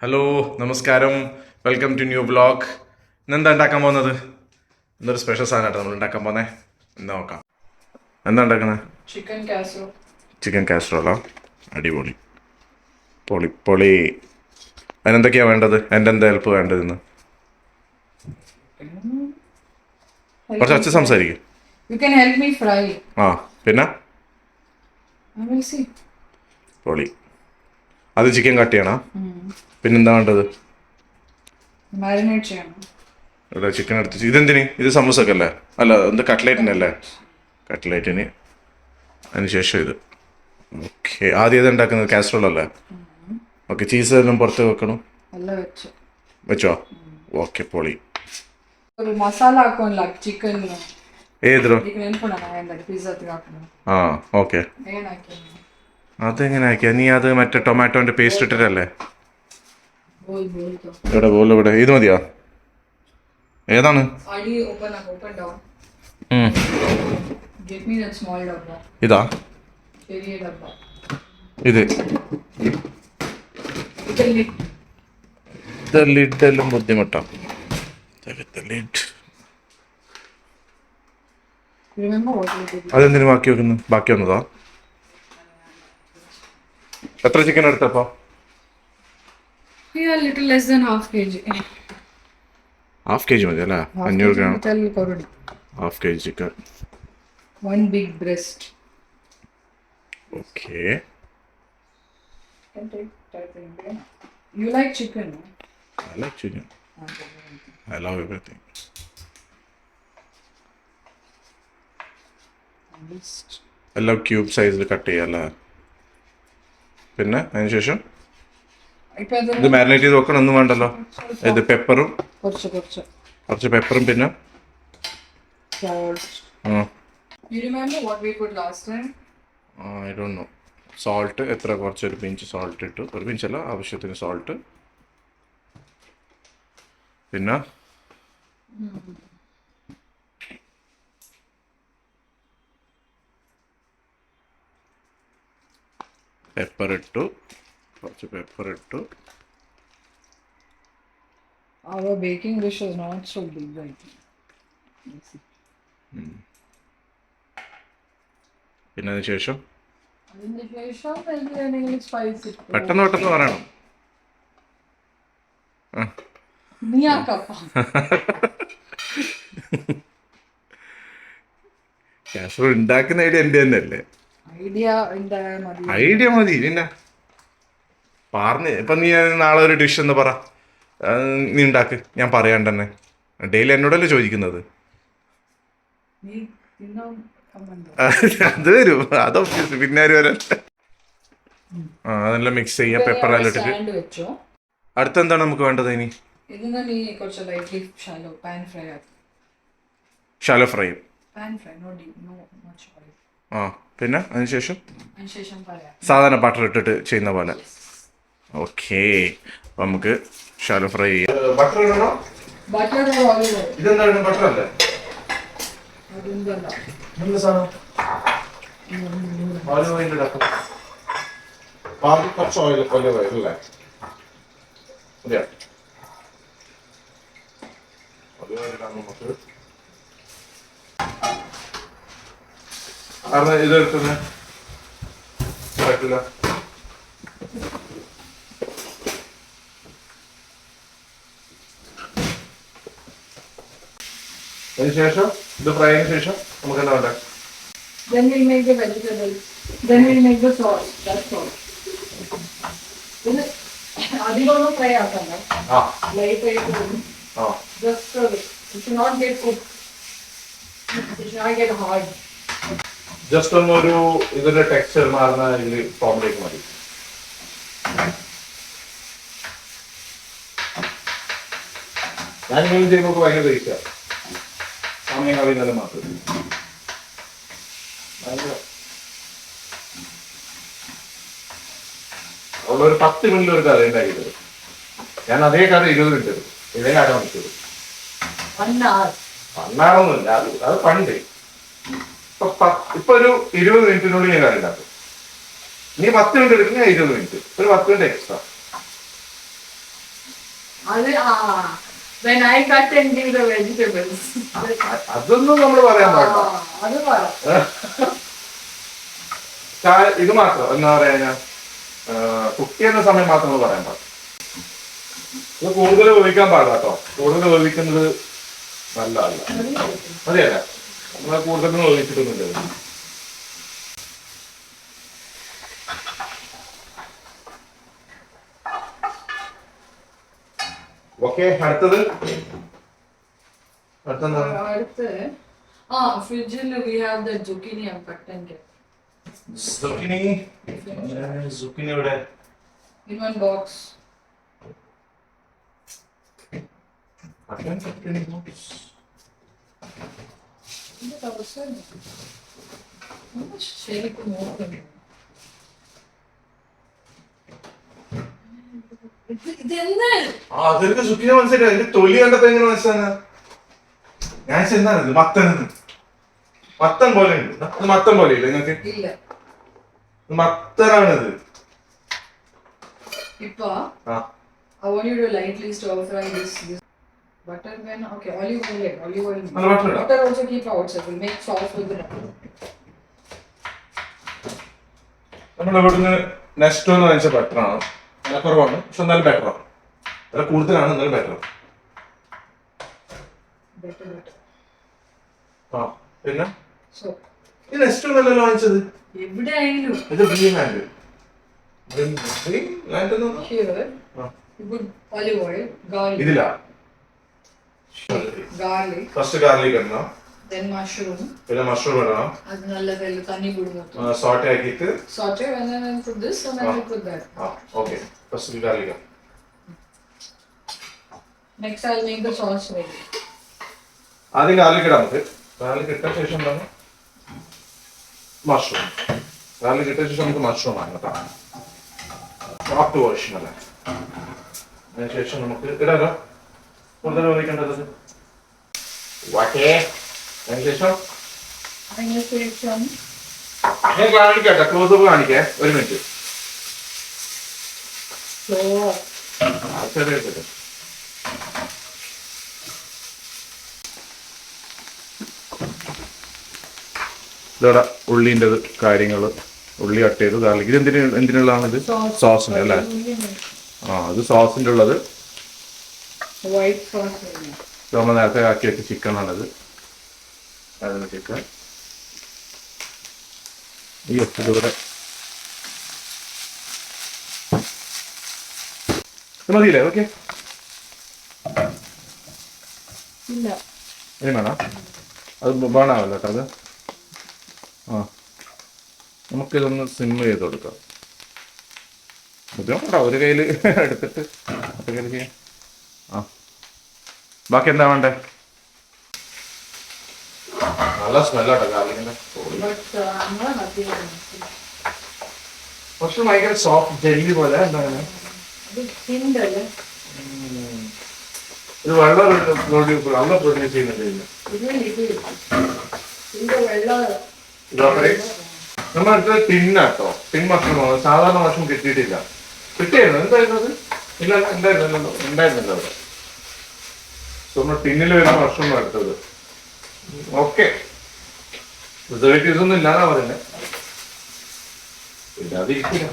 Hello, നമസ്കാരം. Welcome to new vlog. ഇന്നെന്താ ഉണ്ടാക്കാൻ പോകുന്നത്? എന്തൊരു സ്പെഷ്യൽ സാധനമായിട്ട് നമ്മൾ ഉണ്ടാക്കാൻ പോകുന്നത്. എന്താ നോക്കാം. എന്താ ഉണ്ടാക്കുന്നത്? ചിക്കൻ കാസറോളോ? അടിപൊളി. പൊളി പൊളി. അതിനെന്തൊക്കെയാണ് വേണ്ടത്? എൻ്റെ എന്താ ഹെൽപ്പ് വേണ്ടത് ഇന്ന്? കുറച്ച് ഒച്ച സംസാരിക്കും. ആ, പിന്നെ പൊളി. അത് ചിക്കൻ കട്ട് ചെയ്യണം. പിന്നെന്താ വേണ്ടത്? മാരിനേറ്റ് ചെയ്യണം. ഇവിടെ ചിക്കൻ എടുത്ത് ഇതെന്തിന്? ഇത് സമൂസക്കല്ലേ? അല്ല, എന്ത് കട്ട്ലേറ്റിനല്ലേ? കട്ട്ലേറ്റിന്. അതിനുശേഷം ഇത്. ഓക്കെ, ആദ്യം ഇത് ഉണ്ടാക്കുന്നത് കാസറോൾ അല്ലേ? ഓക്കെ, ചീസ് എല്ലാം പുറത്ത് വെക്കണം. വെച്ചോ? ഓക്കെ, പൊളി. ഒരു മസാല ಹಾಕೊಂಡ್ಲ ಚಿಕನ್ ഏതിലോ? ಈಗ ನೆನ್ಕೊಂಡ ಪಿಜ್ಜಾಗೆ ಹಾಕೋಣ. ആ, ഓക്കെ. ಏನು ಹಾಕಿ അതെങ്ങനെ ആക്കിയാ നീ? അത് മറ്റേ ടൊമാറ്റോന്റെ പേസ്റ്റ് ഇട്ടിട്ടല്ലേ? ಬೋಲ್ ಬೋಲ್ದು ഇവിടെ പോലെ ഇവിടെ ഇത് മതിയോ? ഏതാണ്? ಅಡಿ open down get me that small ಡಬ್ಬ. ഇതാ ചെറിയ ഡബ്ബ. ഇത് ಇದರಲ್ಲಿ ലിഡെല്ലാം ബുദ്ധിമുട്ടാണ്. Remember what you did. അതെന്തിനു ബാക്കി വെക്കുന്നു? ബാക്കി വന്നതാ? എത്ര ചിക്കൻ എടുത്തപ്പോ? Yeah, little less than half kg. Half K G മതി അല്ലേ? 500 gram. Tell korodi. Half K G chicken. One big breast. Okay. Can take type in. You like chicken? No? I like chicken. I love everything. എല്ലാം cube സൈസിൽ cut ചെയ്യാല്ലേ? പിന്നെ അതിനുശേഷം ഇത് marinate ചെയ്ത് വെക്കണം. ഒന്നും വേണ്ടല്ലോ. ഇത് പെപ്പറും കുറച്ച് പെപ്പറും പിന്നെ salt. You remember what we put last time? I don't know. Salt എത്ര? കുറച്ചൊരു പിഞ്ച് സോൾട്ട് ഇട്ടു. ഒരു പിഞ്ചല്ല, ആവശ്യത്തിന് സോൾട്ട്. പിന്നെ പെപ്പർ ഇട്ടു. കുറച്ച് പെപ്പർ ഇട്ടു. Our baking dish is not so big, I think. പിന്നെ അതിന് ശേഷം അതിന് ശേഷം എന്തെങ്കിലും സ്പൈസ് പെട്ടെന്ന് പറയണം. നീ ആക്കപ്പ. കാസറോൾ ഉണ്ടാക്കുന്ന ഐഡിയ എൻ്റെ തന്നെ അല്ലേ? ഐഡിയ മതി. പിന്നെ ഇപ്പൊ നീ നാളെ ഒരു ഡിഷ് എന്ന് പറ, നീ ഉണ്ടാക്ക്. ഞാൻ പറയാണ്ട് തന്നെ. ഡെയിലി എന്നോടല്ലേ ചോദിക്കുന്നത്? അത് വരും. അത് ഒബ്വിയസ്. പിന്നെ ആര് വരാൻ? അതെല്ലാം മിക്സ് ചെയ്യാം. പെപ്പറെല്ലാം ഇട്ടിട്ട്. അടുത്തെന്താണ് നമുക്ക് വേണ്ടത് ഇനി? Shallow fry. ആ, പിന്നെ അതിനുശേഷം സാധാരണ ബട്ടർ ഇട്ടിട്ട് ചെയ്യുന്ന പോലെ. ഓക്കെ, നമുക്ക് ഷാലോ ഫ്രൈ ചെയ്യാം. ബട്ടർ ഇടണോ? ഇതെന്താണ്? ബട്ടർ അല്ലേ? എന്ത് സാധനം? ഓലിവ് ഓയിൽ ഇടാം. കുറച്ച് ഓലിവ് ഓയിൽ അല്ലേ? അതെയോ? ഓലിവ് ഓയിൽ ഇടാൻ നമുക്ക് ഇത് എടുക്കുന്നത് പറ്റില്ല. അതിനുശേഷം ഇത് ഫ്രൈ ആയതിനു ശേഷം നമുക്ക് എന്താ വേണ്ടത്? Then we'll make the vegetables. Then we'll make the sauce. That's all. ഇത് അധികമൊന്നും ഫ്രൈ ആക്കണ്ട. ലൈറ്റ് ആയിട്ട് just it should not get cooked. It should not get hard. Just ഒന്നൊരു ഇതിന്റെ ടെക്സ്ചർ മാറുന്ന ഫോമിലേക്ക് മതി. ഞാൻ ഇങ്ങനെ ചെയ്യുമ്പോൾ ഭയങ്കര ടേസ്റ്റാ. സമയം കളയുന്നതിന് മാത്രം. ഒരു 10 മിനിറ്റ് ഒരു കറി ഉണ്ടാക്കിയത്. ഞാൻ അതേ കറി 20 മിനിറ്റ് ഇതേ അരമണിക്കൂർ. അന്നാളൊന്നുമില്ല, അത് പണ്ട്. ഇപ്പൊ ഒരു 20 മിനിറ്റിനുള്ളിൽ ഞാൻ കറി ഉണ്ടാക്കും. നീ 10 മിനിറ്റ് എടുക്കും, ഞാൻ 20 മിനിറ്റ്. ഒരു 10 minute extra. When I cut and give the vegetables. അതൊന്നും നമ്മൾ പറയാൻ പാടില്ല. അത് പറ. ഇത് മാത്രം എന്താ പറയാ, കുക്ക് ചെയ്യുന്ന സമയം മാത്രം നമ്മൾ പറയാൻ പാടില്ല. ഇത് കൂടുതൽ വേവിക്കാൻ പാടില്ല കേട്ടോ. കൂടുതൽ വേവിക്കുന്നത് നല്ലതല്ല. മതിയല്ല, നമ്മളെ കൂടുതലൊന്നും വേവിച്ചിട്ടൊന്നുമില്ല. ഓക്കെ, അടുത്തത് ഫ്രിഡ്ജിൽ we have the zucchini and cutting it. zucchini ഇവിടെ in one box. ശരിക്കും നോക്കുന്നു. അതൊക്കെ സുഖിനെ മനസ്സിലായി. അതിന്റെ തൊലി കണ്ടപ്പോ എങ്ങനെ മനസ്സിലാണ്? ഞാൻ ചെന്നാണ് മത്തൻ, മത്തൻ പോലെ ഉണ്ട്. അത് മത്തൻ പോലെ ഇല്ല നിങ്ങൾക്ക്? മത്തനാണിത്. ഇപ്പൊ I want you to lightly stir fry this butter when okay olive oil. Butter also keep outside. Will make sauce with the butter. നമ്മൾ ഇവിടുന്ന് നെക്സ്റ്റ് എന്ന് വാങ്ങിച്ച ബട്ടറാണ്. വില കുറവാണ്, പക്ഷെ എന്നാലും ബെറ്ററാണ്. വില കൂടുതലാണ്, എന്നാലും ബെറ്റർ. പിന്നെ ഈ നെക്സ്റ്റ് ഒന്നല്ലല്ലോ വാങ്ങിച്ചത്. എവിടെയായാലും ഇത് green land. olive oil, garlic. ഇതിലാ garlic. ഫസ്റ്റ് ഗാർലിക് ഇടണം, then mushroom. പിന്നെ മഷ്റൂം ഇടണം. അത് നല്ല തണ്ണി കുടുങ്ങും. സോട്ട് ആക്കിയിട്ട് saute and then I put this and then I put that. Okay, first garlic. Next I'll make the sauce ready. ആദ്യം ഗാർലിക് ഇടാം. നമുക്ക് ഗാർലിക് ഇട്ട ശേഷം എന്താണ് മഷ്റൂം. ഗാർലിക് ഇട്ട ശേഷം നമുക്ക് മഷ്റൂം ആണ് കേട്ടോ. സോഫ്റ്റ് വേർഷൻ അല്ല. അതിനുശേഷം നമുക്ക് ഇടാലോ. കൂടുതൽ ഉപയോഗിക്കേണ്ടത് അതിനുശേഷം ഞാൻ കാണിക്കട്ടെ, ക്ലോസപ്പ് കാണിക്കേ. ഒരു മിനിറ്റ്. ചെറിയ ഇതോടെ ഉള്ളിൻ്റെത് കാര്യങ്ങൾ, ഉള്ളി കട്ട് ചെയ്ത് ഗാർലിക്. ഇത് എന്തിനുള്ളതാണിത്? സോസിന് അല്ലേ? ഇത് സോസിൻ്റെ ഉള്ളത്. വൈറ്റ് സോസ് നമ്മൾ നേരത്തെ ആക്കി വെച്ച ചിക്കനാണിത്. അതിന് ചിക്കൻ ഈ ഇതിലൂടെ മതിയില്ലേ? ഓക്കെ, ഇല്ല ഇനി വേണം. അത് വേണമല്ലോ കേട്ടോ. അത് നമുക്കിതൊന്ന് സിം ചെയ്ത് കൊടുക്കാം. ബുദ്ധിമുട്ടോ ഒരു കയ്യിൽ എടുത്തിട്ട് മറ്റേ കയ്യിൽ ചെയ്യാം. ബാക്കി എന്താ വേണ്ടേ? നല്ല സ്മെല്ലോട്ടോ ഗാർലിക്കിന്റെ. പക്ഷെ ഭയങ്കര സോഫ്റ്റ് ജെല്ലി പോലെ. എന്താണ് ഇത് വെള്ളം നല്ല പ്രൊഡ്യൂസ് ചെയ്യുന്നുണ്ട്. നമ്മളടുത്ത് ടിന്നാട്ടോ. ടിൻ മഷ്റൂമാണ്. സാധാരണ മഷ്റൂം കിട്ടിയിട്ടില്ല. കിട്ടിയായിരുന്നു. എന്തായിരുന്നു അത്? ഇല്ല, ഉണ്ടായിരുന്നല്ലോ അവിടെ. നമ്മൾ ടിന്നിൽ വരുന്ന മഷ്റൂം എടുത്തത്. ഓക്കെ, പ്രിസർവേറ്റീവ്സ് ഒന്നും ഇല്ലാന്നാ പറയുന്നത്. ഇല്ലാതിരിക്കില്ല.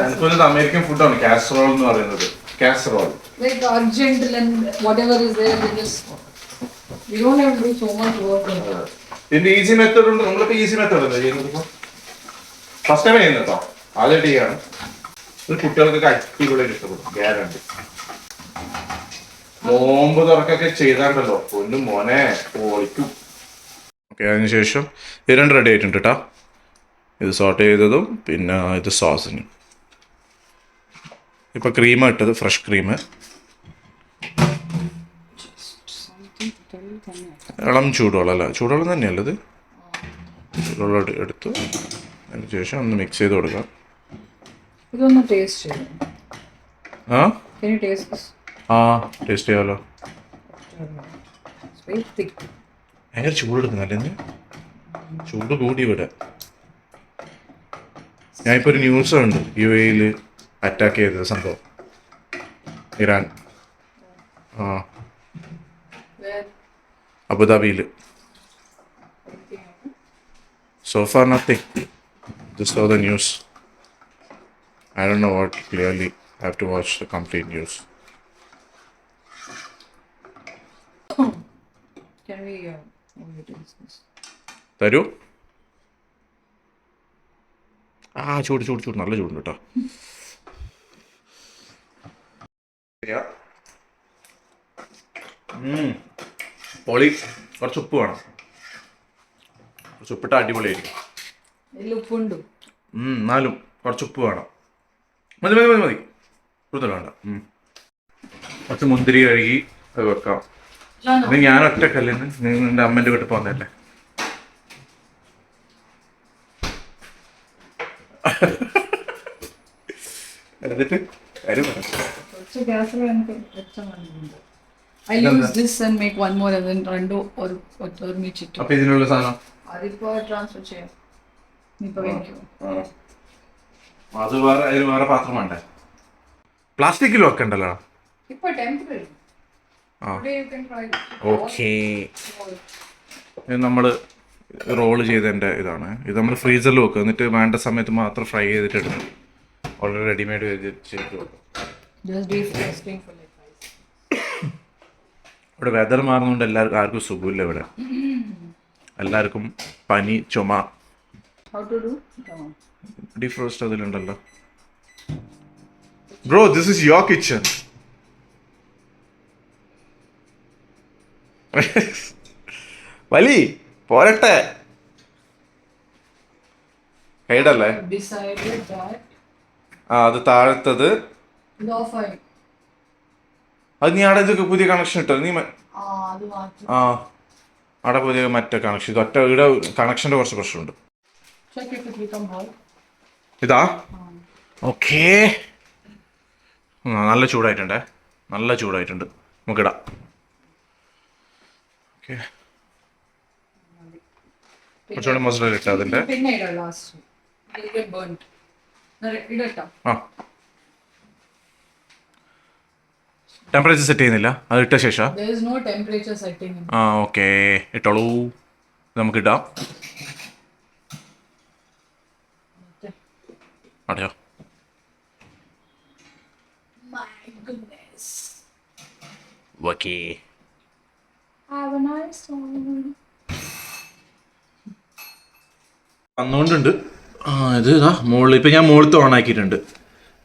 എനിക്കൊരു അമേരിക്കൻ ഫുഡാണ് കാസറോൾ എന്ന് പറയുന്നത്. Casserole like urgent and whatever is there they just you don't have to do so much work. ഇതിന്റെ ഈസി മെത്തേഡ് ഉണ്ട്. നമ്മളിപ്പോ ഈസി മെത്തേഡ് അല്ലേ ചെയ്യുന്നത്? ഇപ്പൊ ഫസ്റ്റ് ടൈം ചെയ്യുന്നത് കേട്ടോ, ആദ്യമായിട്ട് ചെയ്യാണ്. ഇത് കുട്ടികൾക്കൊക്കെ അടിപൊളിയായിട്ട് ഇഷ്ടപ്പെടും, ഗ്യാരണ്ടി. നോമ്പ് തുറക്കൊക്കെ ചെയ്താണ്ടല്ലോ പൊന്നു മോനെ പൊളിക്കും. ഓക്കെ, അതിനുശേഷം ഇത് രണ്ട് റെഡി ആയിട്ടുണ്ട് കേട്ടോ. ഇത് സോട്ട് ചെയ്തതും പിന്നെ ഇത് സോസിന്. ഇപ്പൊ ക്രീം ഇട്ടത്, ഫ്രഷ് ക്രീം. ഇളം ചൂടുവെള്ളം അല്ല, ചൂടുവെള്ളം തന്നെയല്ല ഇത്. ചൂടുവെള്ളം എടുത്ത് അതിന് ശേഷം ഒന്ന് മിക്സ് ചെയ്ത് കൊടുക്കാം. ഇതൊന്ന് ടേസ്റ്റ് ചെയ്യാം. ടേസ്റ്റ് ചെയ്യാമല്ലോ. ഭയങ്കര ചൂടെടുക്കുന്നല്ലേ? ചൂട് കൂടി ഇവിടെ. ഞാനിപ്പോൾ ഒരു ന്യൂസ് ഉണ്ട് UAE അറ്റാക്ക് ചെയ്തത് സംഭവം ഇറാൻ ആ Where? അബുദാബിയിൽ so far nothing just saw the news I don't know what clearly I have to watch the complete news Can we discuss? തരൂ ആ ചൂട് ചൂട് ചൂട് നല്ല ചൂടുണ്ട് കേട്ടോ പൊളി കുറച്ച് ഉപ്പ് വേണം കുറച്ച് ഉപ്പിട്ട അടിപൊളിയായിരിക്കും ഇതിൽ ഉപ്പുണ്ട്. എന്നാലും കുറച്ച് ഉപ്പ് വേണം മതി മതി മതി മതി കൂടുതൽ വേണ്ട കുറച്ച് മുന്തിരി കഴുകി അത് വെക്കാം ഇത് ഞാൻ ഒറ്റക്കല്ലിന്ന് നിന്റെ അമ്മേൻ്റെ വീട്ടിൽ പോകുന്നതല്ലേ എന്നിട്ട് കാര്യം പറ കുറച്ച് gas എനിക്ക് വെച്ചാൽ മതി. I use this and make one more and then രണ്ടോ ഒരുമിച്ചിട്ട്. അപ്പൊ ഇതിനുള്ള സാധനം അതിപ്പോ ട്രാൻസ്ഫർ ചെയ്യാം. ഇപ്പൊ വെക്കോ. അത് വേറെ അതിന് വേറെ പാത്രം വേണ്ടേ പ്ലാസ്റ്റിക്കിൽ വെക്കണ്ടല്ലോ ഇപ്പൊ temporary. Today you can try it. Okay ഇത് നമ്മൾ റോള് ചെയ്തതിൻ്റെ ഇതാണ് ഇത് നമ്മൾ ഫ്രീസറിൽ വെക്കുക എന്നിട്ട് വേണ്ട സമയത്ത് മാത്രം ഫ്രൈ ചെയ്തിട്ട് എടുക്കും ഓൾറെഡി റെഡിമെയ്ഡ് ചെയ്തിട്ട് വെക്കും Just deep roasting for like 5. ഇവിടെ വെതർ മാറുന്നതുകൊണ്ട് എല്ലാവർക്കും ആർക്കും സുഖമില്ല ഇവിടെ എല്ലാവർക്കും പനി ചുമ How to do? Come on. Defrost അതിലുണ്ടല്ലോ bro this is your kitchen വലി പോരട്ടെ ഹൈഡല്ലേ Decided that ആ അത് താഴത്തത് ഇത് off ആയി. അത് നീ അവിടെ ഇതൊക്കെ പുതിയ കണക്ഷൻ ഇട്ടോ നീ അത് മാറ്റി. ആ അവിടെ പുതിയ മറ്റേ കണക്ഷൻ ഇത് ഒറ്റ ഇവിടെ കണക്ഷൻ്റെ കുറച്ച് പ്രശ്നമുണ്ട് Check if it become hot. ഇതാ ഓക്കേ നല്ല ചൂടായിട്ടുണ്ടേ നല്ല ചൂടായിട്ടുണ്ട് നമുക്കിടാം ഓക്കെ കുറച്ചുകൂടി മസാല ഇട്ടാ അതിൻ്റെ പിന്നെ ഇടാം last. It will get burnt. ഇടട്ടോ. ആ ടെമ്പറേച്ചർ സെറ്റ് ചെയ്യുന്നില്ല അത് ഇട്ട ശേഷം There is no temperature setting in. ആ ഓക്കെ ഇട്ടോളൂ നമുക്കിടാം അടയോ My goodness. Okay Have a nice one. വന്നുകൊണ്ടുണ്ട് ആ ഇത് ഇതാ മുകളിൽ ഇപ്പം ഞാൻ മുകളിലത്തെ ഓൺ ആക്കിയിട്ടുണ്ട്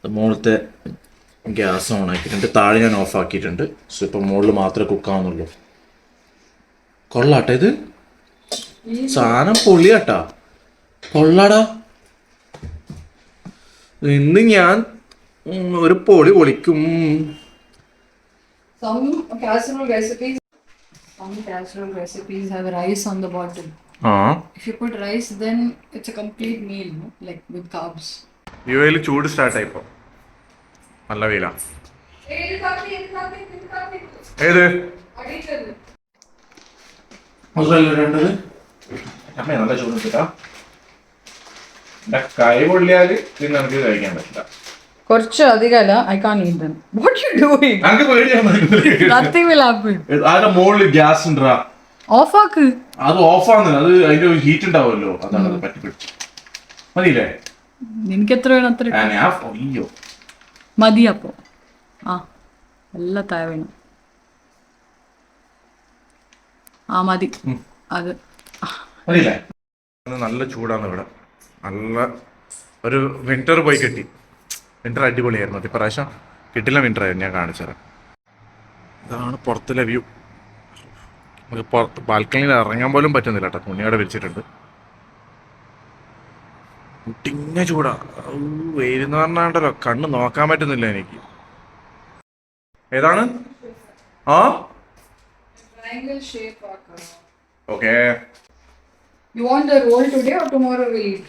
മുകളിലത്തെ ഗ്യാസ് ഓൺ ആക്കിയിട്ടുണ്ട് താഴെ ഞാൻ ഓഫ് ആക്കിയിട്ടുണ്ട് സോ ഇപ്പം മുകളിൽ മാത്രമേ കുക്കാവുന്നുള്ളൂ കൊള്ളാട്ടെ ഇത് സാധനം പൊളിയാട്ടാ കൊള്ളാടാ ഇന്ന് ഞാൻ ഒരു പൊളി പൊളിക്കും Some casserole recipes have rice on the bottom. ആ If you put rice, then it's a complete meal, no? Like with carbs. UAE ചൂട് സ്റ്റാർട്ടായി ഇപ്പോൾ നല്ല വെയിലാ ഏത് രണ്ടത് അമ്മ നല്ല ചൂട് കിട്ടാ എൻ്റെ കൈ പൊള്ളിയാൽ പിന്നെ നമുക്ക് കഴിക്കാൻ പറ്റില്ല കുറച്ച് അധികമല്ല, I can't eat them. What you doing? നമുക്ക് പേടിയാണ് Nothing will happen. അതിന്റെ മുകളിൽ ഗ്യാസ് ഉണ്ടാ Off ആക്ക്. അത് ഓഫാന്ന് അത് അതിന്റെ ഹീറ്റ് ഉണ്ടാവുമല്ലോ അതാണ് അത് പറ്റി പിടിച്ചു മതിയില്ലേ നിനക്ക് എത്ര വേണം അത്ര ഇട്ടോ. ഞാൻ അയ്യോ മതി അപ്പോ. ആ എല്ലാം താഴെ വേണം. ആ മതി അത്. മതിയില്ലേ നല്ല ചൂടാണ് ഇവിടെ നല്ല ഒരു വിന്റർ പോയി കിട്ടി വിന്റർ അടിപൊളിയായിരുന്നു അത് ഇപ്രാവശ്യം കിട്ടില്ല വിന്റർ ആയിരുന്നു ഞാൻ കാണിച്ചുതരാം ഇതാണ് പുറത്തിലെ വ്യൂ നമുക്ക് പുറത്ത് ബാൽക്കണിയിൽ ഇറങ്ങാൻ പോലും പറ്റുന്നില്ല കേട്ടോ തുണിയോടെ വിരിച്ചിട്ടുണ്ട് കുട്ടിങ്ങ ചൂടാ വെയിലെന്ന് പറഞ്ഞാണ്ടല്ലോ കണ്ണ് നോക്കാൻ പറ്റുന്നില്ല എനിക്ക് ഏതാണ് ആ Triangle shape ആക്കണം. Okay You want the roll today or tomorrow we'll eat?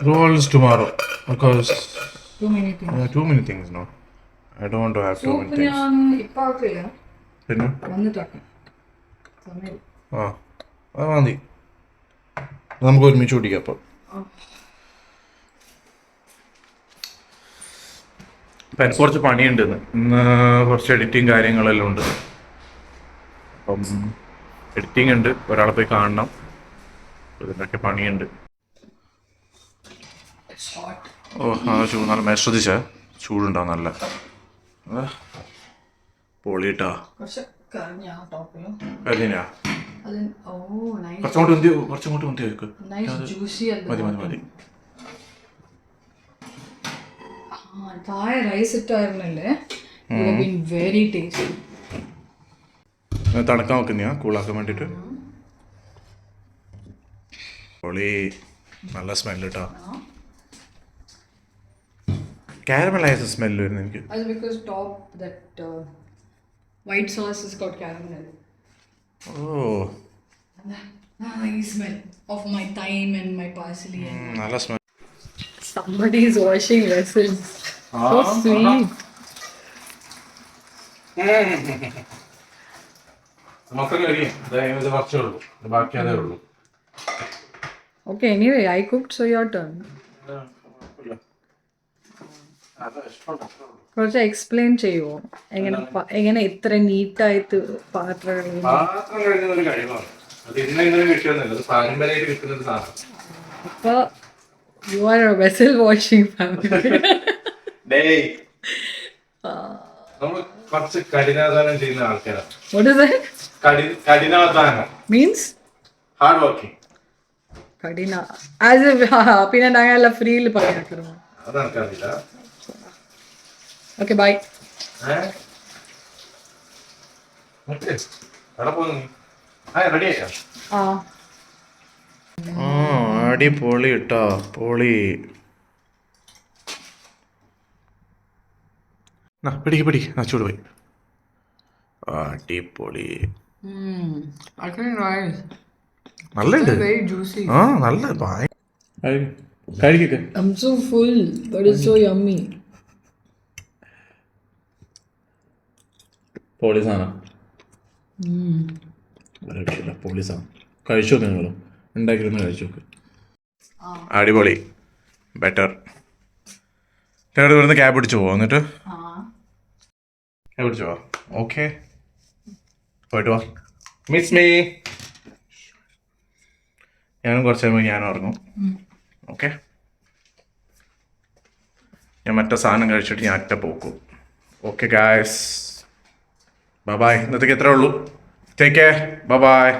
rolls tomorrow because Too many things. too many things no I don't want to have too many soup things ഞാൻ ഇപ്പൊ ആക്കില്ല, പിന്നെ വന്നിട്ടാക്കാം. സമയം. ആ അത് മതി നമുക്ക് ഒരുമിച്ച് കുടിക്കാം അപ്പം അപ്പം എനിക്ക് കുറച്ച് പണിയുണ്ട് ഇന്ന് കുറച്ച് എഡിറ്റിങ് കാര്യങ്ങളെല്ലാം ഉണ്ട്. അപ്പം എഡിറ്റിംഗ് ഉണ്ട്, ഒരാളെ പോയി കാണണം, ഇതിൻ്റെയൊക്കെ പണിയുണ്ട്. ഓ ആ ചൂട് നല്ല ശ്രദ്ധിച്ചാ ചൂടുണ്ടാവും നല്ല പൊളിയിട്ടാ. കരിഞ്ഞാ കുറച്ചും കൂടി വെക്ക്. മതി മതി മതി. താഴെ റൈസ് ഇട്ടായിരുന്നല്ലേ, വെരി ടേസ്റ്റി. തണുക്കാൻ വെക്കുന്നയാ കൂളാക്കാൻ വേണ്ടിട്ട്. പൊളി, നല്ല സ്മെല്ല് കേട്ടോ. കാരമലൈസ് സ്മെല്ല് വരുന്നു എനിക്ക്. That's because top that white sauce has got caramel. Oh. Nice smell of my thyme and my parsley. നല്ല smell. Somebody is washing vessels. So sweet. ബാക്കി അതേ ഉള്ളൂ. Okay, anyway, I cooked, so your turn. കുറച്ച് explain ചെയ്യുമോ എങ്ങനെ ഇത്ര നീറ്റായിട്ട് പാത്രം കഴുകുന്നൊരു കഴിവാണ്. അത് ഇങ്ങനെ കിട്ടുന്നില്ല, അത് പാരമ്പര്യമായിട്ട് കിട്ടുന്ന ഒരു സാധനം. അപ്പൊ you are A vessel washing family. നമ്മൾ കുറച്ച് കഠിനാധ്വാനം ചെയ്യുന്ന ആൾക്കാരാണ്. What is that? കഠിനാധ്വാനം മീൻസ് ഹാർഡ് വർക്കിംഗ്. കഠിന ആസ് പിന്നെ ഞങ്ങളെ ഫ്രീയിൽ പറയാം. അതെനിക്കറിയില്ല. Okay bye. അടിപൊളി ഇട്ടോ, പൊളി. പിടിക്ക് ചൂട് പോയി. അടിപൊളി, നല്ലുണ്ട്. ആ നല്ല കഴിക്കൊക്കെ. I'm so full, but it's so yummy. പൊളി സാധനം, പൊളി സാധനം. കഴിച്ചു നോക്ക്, നിങ്ങൾ ഉണ്ടാക്കിയിരുന്ന് കഴിച്ചു നോക്ക്. അടിപൊളി, ബെറ്റർ. ഞങ്ങളുടെ ഇവിടുന്ന് ക്യാബ് പിടിച്ചു പോവാ, എന്നിട്ട് ക്യാബ് പിടിച്ചു പോവാ. ഓക്കെ, പോയിട്ട് വാ. Miss me. ഞാനും കുറച്ച് കഴിയുമ്പോൾ ഞാനും ഇറങ്ങും. ഓക്കെ, ഞാൻ മറ്റേ സാധനം കഴിച്ചിട്ട് ഞാൻ അറ്റ പോക്കും. Okay guys, bye bye. ഇന്നത്തേക്ക് എത്രയേ ഉള്ളൂ. Take care, bye bye.